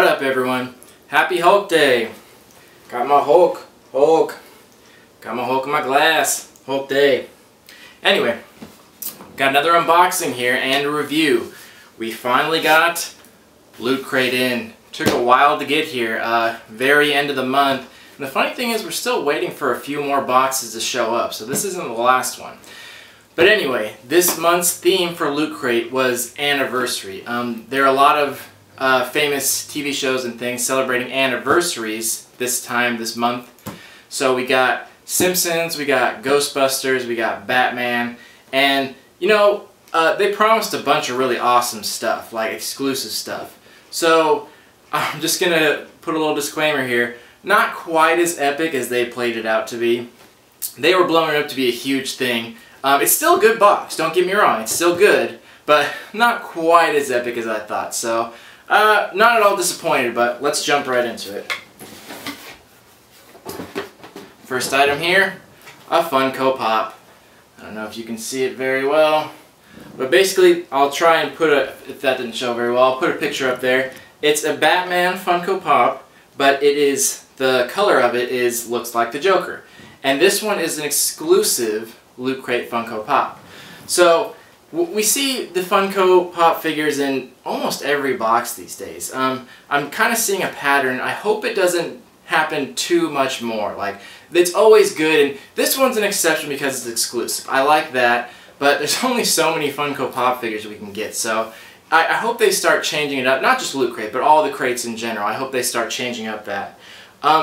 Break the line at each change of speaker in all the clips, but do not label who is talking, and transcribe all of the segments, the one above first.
What up, everyone? Happy Hulk Day! Got my Hulk. Got my Hulk in my glass. Hulk Day. Anyway, got another unboxing here and a review. We finally got Loot Crate in. Took a while to get here, very end of the month. And the funny thing is we're still waiting for a few more boxes to show up, so this isn't the last one. But anyway, this month's theme for Loot Crate was anniversary. There are a lot of famous TV shows and things celebrating anniversaries this month. So we got Simpsons, we got Ghostbusters, we got Batman, and you know, they promised a bunch of really awesome stuff, like exclusive stuff. So I'm just gonna put a little disclaimer here. Not quite as epic as they played it out to be. They were blowing it up to be a huge thing. It's still a good box, don't get me wrong, it's still good, but not quite as epic as I thought. So, not at all disappointed, but let's jump right into it. First item here, a Funko Pop. I don't know if you can see it very well, but basically, I'll try and put if that didn't show very well, I'll put a picture up there. It's a Batman Funko Pop, but the color of it looks like the Joker. And this one is an exclusive Loot Crate Funko Pop. So, we see the Funko Pop figures in almost every box these days. I'm kind of seeing a pattern. I hope it doesn't happen too much more. Like, it's always good, and this one's an exception because it's exclusive. I like that, but there's only so many Funko Pop figures we can get, so I hope they start changing it up. Not just Loot Crate, but all the crates in general. I hope they start changing up that.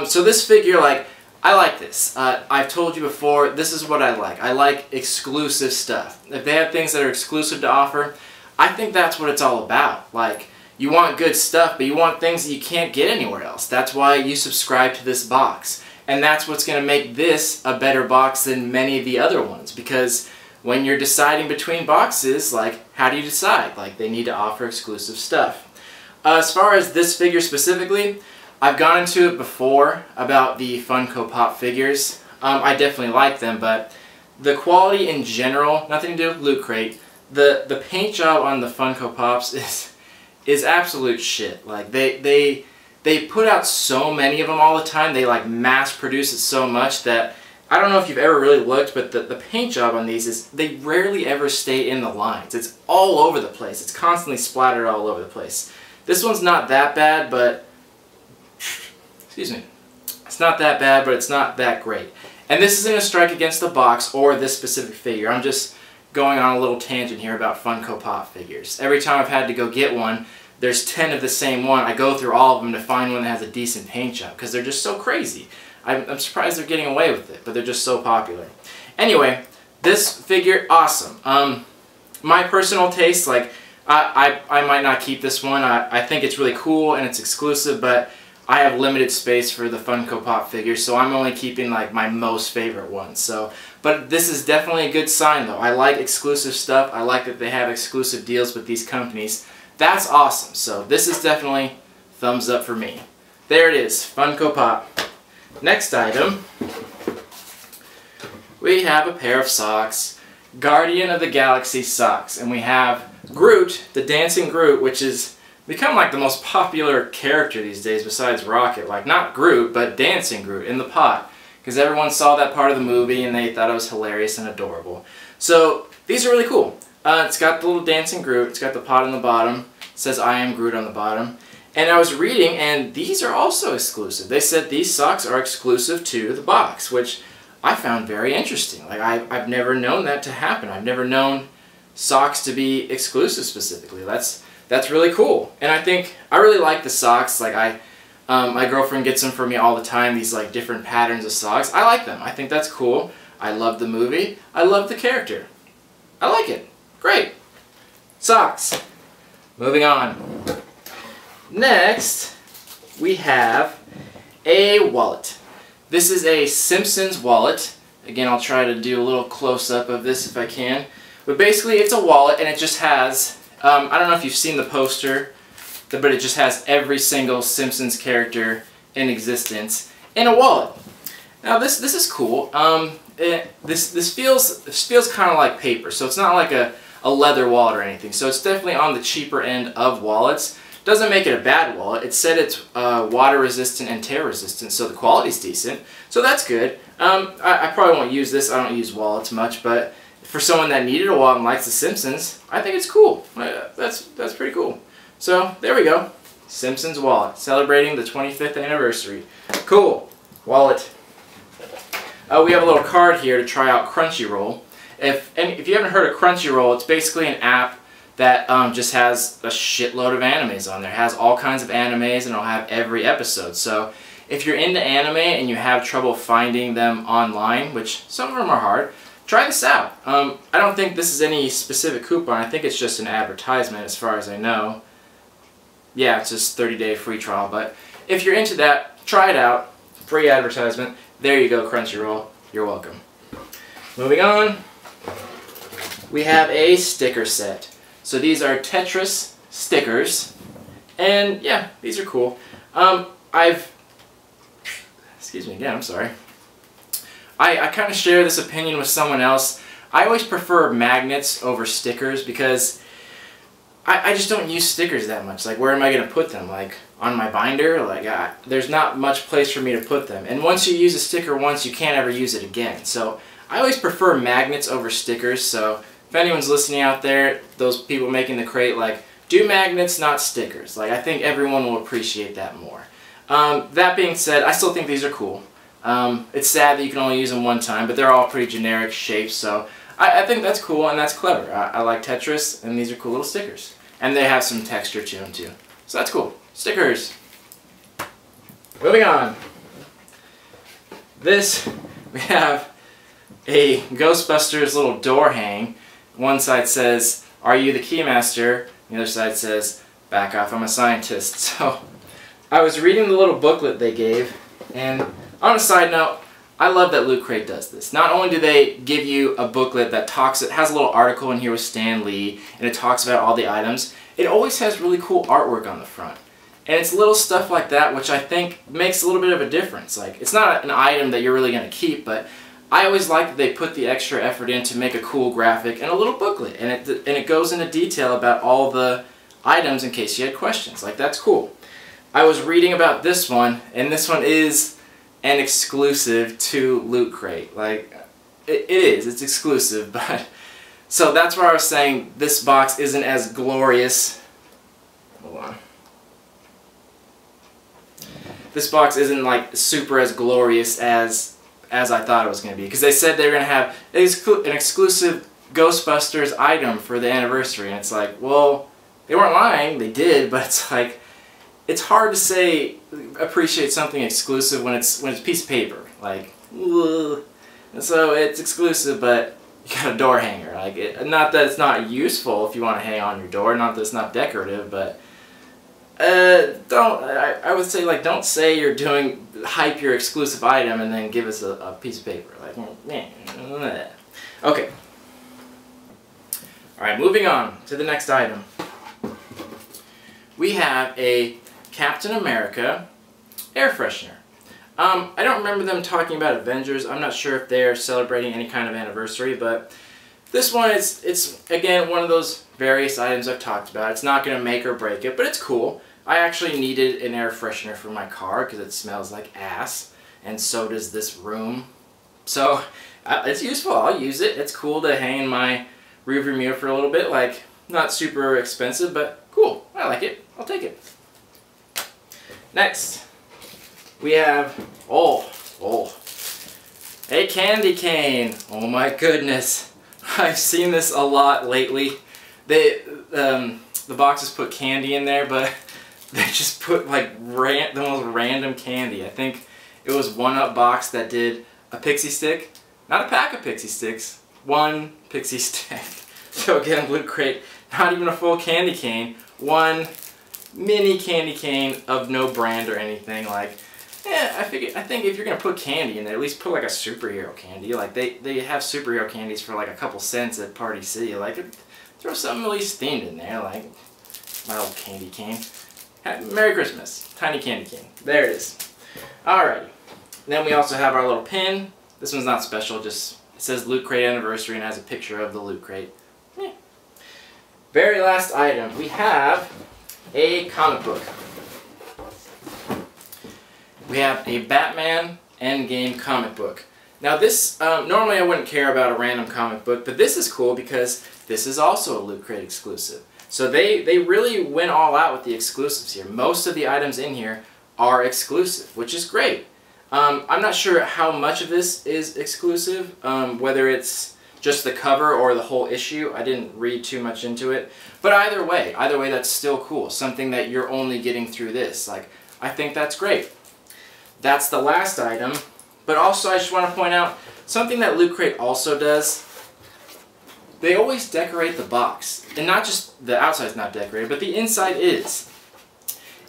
So this figure, like, I like this. I've told you before, this is what I like. I like exclusive stuff. If they have things that are exclusive to offer, I think that's what it's all about. Like, you want good stuff, but you want things that you can't get anywhere else. That's why you subscribe to this box. And that's what's going to make this a better box than many of the other ones. Because when you're deciding between boxes, like, how do you decide? Like, they need to offer exclusive stuff. As far as this figure specifically, I've gone into it before about the Funko Pop figures. I definitely like them, but the quality in general, nothing to do with Loot Crate, the paint job on the Funko Pops is absolute shit. Like, they put out so many of them all the time, they like mass produce it so much that I don't know if you've ever really looked, but the paint job on these they rarely ever stay in the lines. It's all over the place. It's constantly splattered all over the place. This one's not that bad, but excuse me. It's not that bad, but it's not that great. And this isn't a strike against the box or this specific figure. I'm just going on a little tangent here about Funko Pop figures. Every time I've had to go get one, there's 10 of the same one. I go through all of them to find one that has a decent paint job because they're just so crazy. I'm surprised they're getting away with it, but they're just so popular. Anyway, this figure, awesome. My personal taste, like, I might not keep this one. I think it's really cool and it's exclusive, but I have limited space for the Funko Pop figures, so I'm only keeping like my most favorite ones. So, but this is definitely a good sign though. I like exclusive stuff. I like that they have exclusive deals with these companies. That's awesome. So this is definitely thumbs up for me. There it is, Funko Pop. Next item, we have a pair of socks, Guardian of the Galaxy socks, and we have Groot, the Dancing Groot, which is become like the most popular character these days besides Rocket. Like, not Groot, but Dancing Groot in the pot, because everyone saw that part of the movie and they thought it was hilarious and adorable. So these are really cool. It's got the little Dancing Groot, it's got the pot on the bottom, it says I am Groot on the bottom. And I was reading, and these are also exclusive. They said these socks are exclusive to the box, which I found very interesting. Like, I've never known that to happen. I've never known socks to be exclusive specifically. That's really cool. And I really like the socks. Like, my girlfriend gets them for me all the time, these like different patterns of socks. I like them. I think that's cool. I love the movie. I love the character. I like it. Great. Socks. Moving on. Next, we have a wallet. This is a Simpsons wallet. Again, I'll try to do a little close-up of this if I can. But basically, it's a wallet, and it just has, I don't know if you've seen the poster, but it just has every single Simpsons character in existence in a wallet. Now, this is cool. This feels kind of like paper, so it's not like a leather wallet or anything. So it's definitely on the cheaper end of wallets. Doesn't make it a bad wallet. It said it's water resistant and tear resistant, so the quality's decent. So that's good. I probably won't use this. I don't use wallets much, but for someone that needed a wallet and likes The Simpsons, I think it's cool. That's pretty cool. So there we go. Simpsons wallet, celebrating the 25th anniversary. Cool. Wallet. We have a little card here to try out Crunchyroll. If you haven't heard of Crunchyroll, it's basically an app that just has a shitload of animes on there. It has all kinds of animes and it'll have every episode. So if you're into anime and you have trouble finding them online, which some of them are hard, try this out. I don't think this is any specific coupon. I think it's just an advertisement as far as I know. Yeah, it's just 30-day free trial. But if you're into that, try it out. Free advertisement. There you go, Crunchyroll. You're welcome. Moving on, we have a sticker set. So these are Tetris stickers. And yeah, these are cool. Excuse me again, I'm sorry. I kind of share this opinion with someone else. I always prefer magnets over stickers because I just don't use stickers that much. Like, where am I going to put them? Like, on my binder? Like, there's not much place for me to put them. And once you use a sticker once, you can't ever use it again. So I always prefer magnets over stickers. So if anyone's listening out there, those people making the crate, like, do magnets, not stickers. Like, I think everyone will appreciate that more. That being said, I still think these are cool. It's sad that you can only use them one time, but they're all pretty generic shapes, so I think that's cool and that's clever. I like Tetris, and these are cool little stickers. And they have some texture to them too. So that's cool. Stickers. Moving on. This, we have a Ghostbusters little door hang. One side says, "Are you the Keymaster?" The other side says, "Back off, I'm a scientist." So I was reading the little booklet they gave, and on a side note, I love that Loot Crate does this. Not only do they give you a booklet that has a little article in here with Stan Lee, and it talks about all the items, it always has really cool artwork on the front. And it's little stuff like that which I think makes a little bit of a difference. Like, it's not an item that you're really going to keep, but I always like that they put the extra effort in to make a cool graphic and a little booklet. And it goes into detail about all the items in case you had questions. Like, that's cool. I was reading about this one, and this one is an exclusive to Loot Crate. Like, it's exclusive, but so that's where I was saying this box isn't as glorious. Hold on. This box isn't like super as glorious as I thought it was going to be, because they said they were going to have an exclusive Ghostbusters item for the anniversary, and it's like, well, they weren't lying, they did, but it's like, it's hard to say appreciate something exclusive when it's a piece of paper. Like, ugh. And so it's exclusive, but you got a door hanger. Like, not that it's not useful if you want to hang on your door, not that it's not decorative, but I would say, like, don't say you're doing hype your exclusive item and then give us a piece of paper. Like, meh. Okay. All right, moving on to the next item. We have a Captain America air freshener. I don't remember them talking about Avengers. I'm not sure if they're celebrating any kind of anniversary, but this one it's again one of those various items I've talked about. It's not going to make or break it, but it's cool. I actually needed an air freshener for my car because it smells like ass, and so does this room. So it's useful. I'll use it. It's cool to hang in my rearview mirror for a little bit. Like, not super expensive, but cool. I like it. I'll take it. Next, we have, a candy cane. Oh my goodness. I've seen this a lot lately. The boxes put candy in there, but they just put like the most random candy. I think it was One Up box that did a pixie stick. Not a pack of pixie sticks, one pixie stick. So again, Loot Crate, not even a full candy cane, one mini candy cane of no brand or anything. Like, I think if you're gonna put candy in there, at least put like a superhero candy. Like, they have superhero candies for like a couple cents at Party City. Like, throw something at least themed in there. Like, my old candy cane. Merry Christmas, tiny candy cane. There it is. Alrighty. Then we also have our little pin. This one's not special. Just it says Loot Crate Anniversary and has a picture of the Loot Crate. Yeah. Very last item, we have a comic book. We have a Batman Endgame comic book. Now this, normally I wouldn't care about a random comic book, but this is cool because this is also a Loot Crate exclusive. So they really went all out with the exclusives here. Most of the items in here are exclusive, which is great. I'm not sure how much of this is exclusive, whether it's just the cover or the whole issue. I didn't read too much into it. But either way that's still cool. Something that you're only getting through this. Like, I think that's great. That's the last item. But also I just want to point out something that Loot Crate also does. They always decorate the box. And not just the outside's not decorated, but the inside is.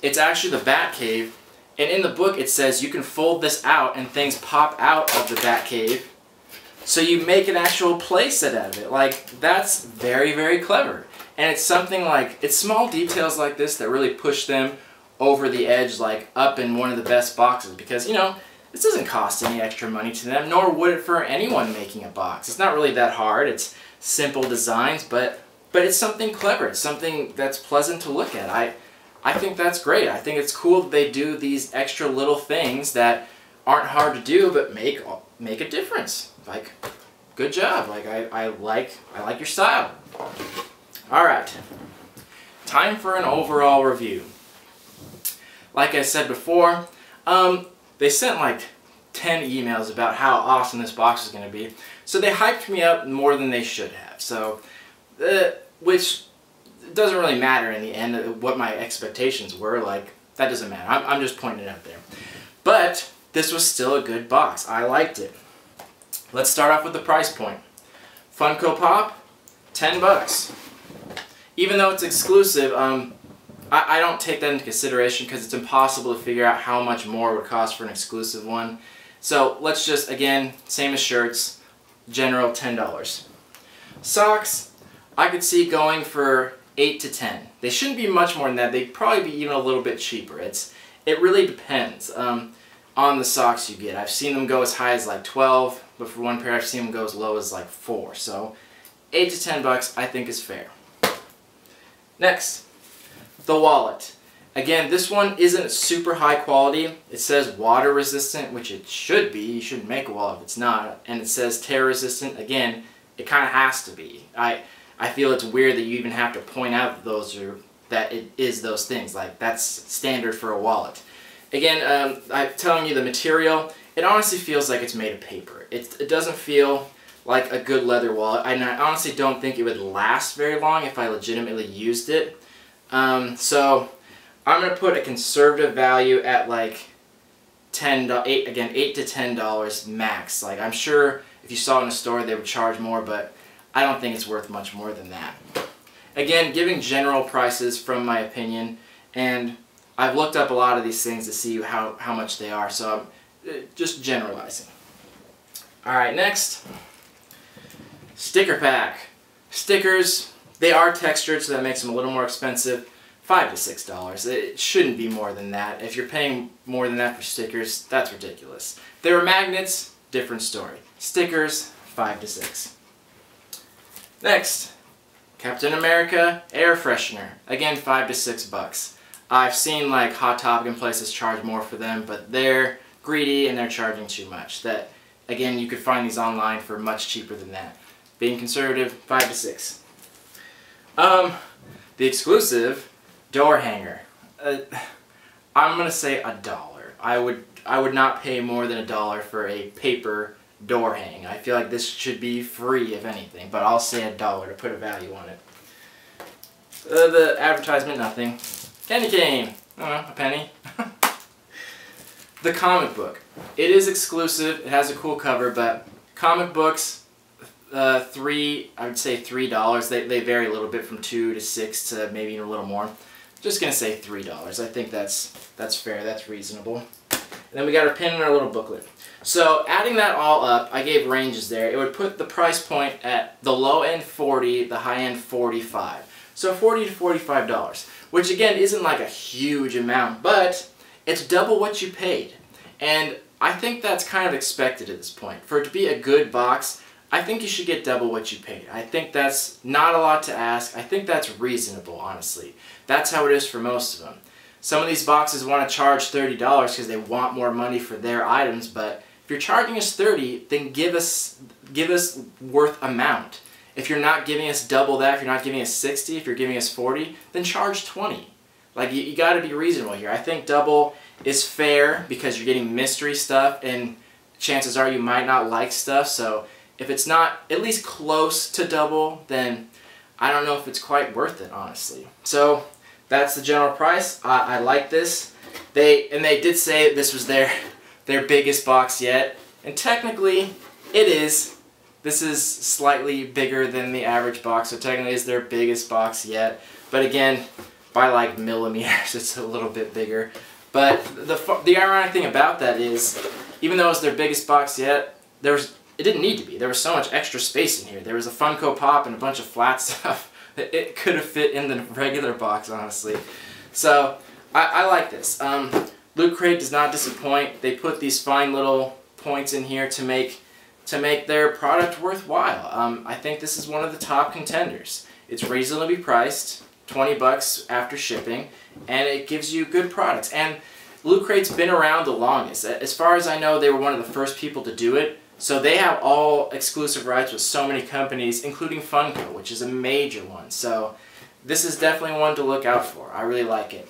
It's actually the Batcave. And in the book it says you can fold this out and things pop out of the Batcave. So you make an actual playset out of it. Like, that's very, very clever. And it's something like, it's small details like this that really push them over the edge, like up in one of the best boxes. Because, you know, this doesn't cost any extra money to them, nor would it for anyone making a box. It's not really that hard. It's simple designs, but it's something clever. It's something that's pleasant to look at. I think that's great. I think it's cool that they do these extra little things that aren't hard to do, but make a difference. Like, good job. Like, I like your style. Alright, time for an overall review. Like I said before, they sent like 10 emails about how awesome this box is going to be. So they hyped me up more than they should have. So, which doesn't really matter in the end what my expectations were. Like, that doesn't matter. I'm just pointing it out there. But this was still a good box. I liked it. Let's start off with the price point. Funko Pop, $10. Even though it's exclusive, I don't take that into consideration because it's impossible to figure out how much more it would cost for an exclusive one. So let's just, again, same as shirts, general $10. Socks, I could see going for 8 to 10. They shouldn't be much more than that. They'd probably be even a little bit cheaper. It really depends on the socks you get. I've seen them go as high as like 12, but for one pair I've seen them go as low as like 4. So 8 to 10 bucks I think is fair. Next, the wallet. Again, this one isn't super high quality. It says water resistant, which it should be. You shouldn't make a wallet if it's not. And it says tear resistant. Again, it kind of has to be. I feel it's weird that you even have to point out that it is those things. Like, that's standard for a wallet. Again, I'm telling you the material, it honestly feels like it's made of paper. It doesn't feel like a good leather wallet. And I honestly don't think it would last very long if I legitimately used it. So I'm going to put a conservative value at like $8 to $10 max. Like, I'm sure if you saw it in a store they would charge more, but I don't think it's worth much more than that. Again, giving general prices from my opinion, and I've looked up a lot of these things to see how much they are, so I'm just generalizing. Alright, next, sticker pack. Stickers, they are textured, so that makes them a little more expensive. $5 to $6. It shouldn't be more than that. If you're paying more than that for stickers, that's ridiculous. If they were magnets, different story. Stickers, $5 to $6. Next, Captain America air freshener. Again, $5 to $6. I've seen like Hot Topic and places charge more for them, but they're greedy and they're charging too much. That, again, you could find these online for much cheaper than that. Being conservative, $5 to $6. The exclusive door hanger. I'm gonna say $1. I would not pay more than $1 for a paper door hang. I feel like this should be free if anything, but I'll say $1 to put a value on it. The advertisement, nothing. Candy cane. I don't know, a penny. The comic book. It is exclusive. It has a cool cover, but comic books, I would say $3. They vary a little bit from $2 to $6 to maybe even a little more. Just gonna say $3. I think that's fair. That's reasonable. And then we got our pin and our little booklet. So adding that all up, I gave ranges there. It would put the price point at the low end $40, the high end $45. So $40 to $45, which again isn't like a huge amount, but it's double what you paid. And I think that's kind of expected at this point. For it to be a good box, I think you should get double what you paid. I think that's not a lot to ask. I think that's reasonable, honestly. That's how it is for most of them. Some of these boxes want to charge $30 because they want more money for their items, but if you're charging us $30, then give us worth amount. If you're not giving us double that, if you're not giving us $60, if you're giving us $40, then charge $20. Like, you got to be reasonable here. I think double is fair because you're getting mystery stuff, and chances are you might not like stuff, so if it's not at least close to double, then I don't know if it's quite worth it, honestly. So that's the general price. I like this. They did say this was their biggest box yet, and technically it is. This is slightly bigger than the average box, so technically it's their biggest box yet. But again, by like millimeters, it's a little bit bigger. But the ironic thing about that is, even though it's their biggest box yet, it didn't need to be. There was so much extra space in here. There was a Funko Pop and a bunch of flat stuff that it could have fit in the regular box, honestly. So I like this. Loot Crate does not disappoint. They put these fine little points in here to make their product worthwhile. I think this is one of the top contenders. It's reasonably priced, 20 bucks after shipping, and it gives you good products. And Loot Crate's been around the longest. As far as I know, they were one of the first people to do it. So they have all exclusive rights with so many companies, including Funko, which is a major one. So this is definitely one to look out for. I really like it.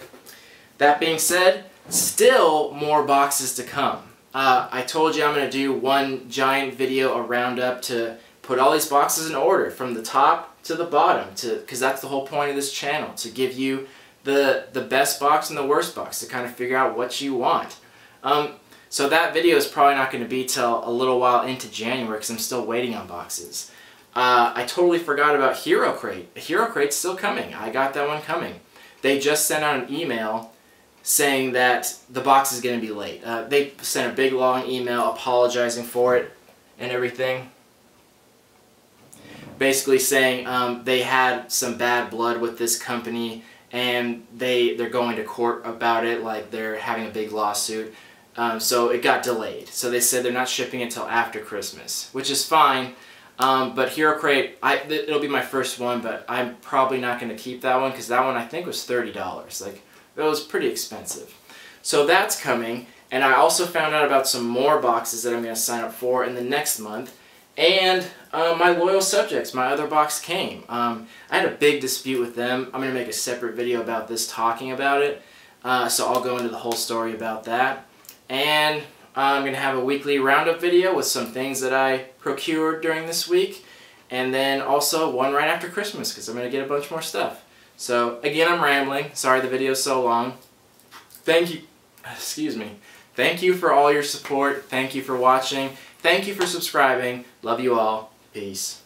That being said, still more boxes to come. I told you I'm going to do one giant video, a roundup, to put all these boxes in order from the top to the bottom, because that's the whole point of this channel, to give you the best box and the worst box, to kind of figure out what you want. So that video is probably not going to be till a little while into January because I'm still waiting on boxes. I totally forgot about Hero Crate. Hero Crate's still coming. I got that one coming. They just sent out an email saying that the box is going to be late. They sent a big long email apologizing for it and everything. Basically saying they had some bad blood with this company and they're going to court about it, like they're having a big lawsuit. So it got delayed. So they said they're not shipping until after Christmas, which is fine. But Hero Crate, it'll be my first one, but I'm probably not going to keep that one because that one I think was $30. Like, that was pretty expensive. So that's coming, and I also found out about some more boxes that I'm going to sign up for in the next month. And my loyal subjects, my other box came. I had a big dispute with them. I'm going to make a separate video about this, talking about it. So I'll go into the whole story about that. And I'm going to have a weekly roundup video with some things that I procured during this week. And then also one right after Christmas because I'm going to get a bunch more stuff. So again, I'm rambling. Sorry the video's so long. Thank you. Excuse me. Thank you for all your support. Thank you for watching. Thank you for subscribing. Love you all. Peace.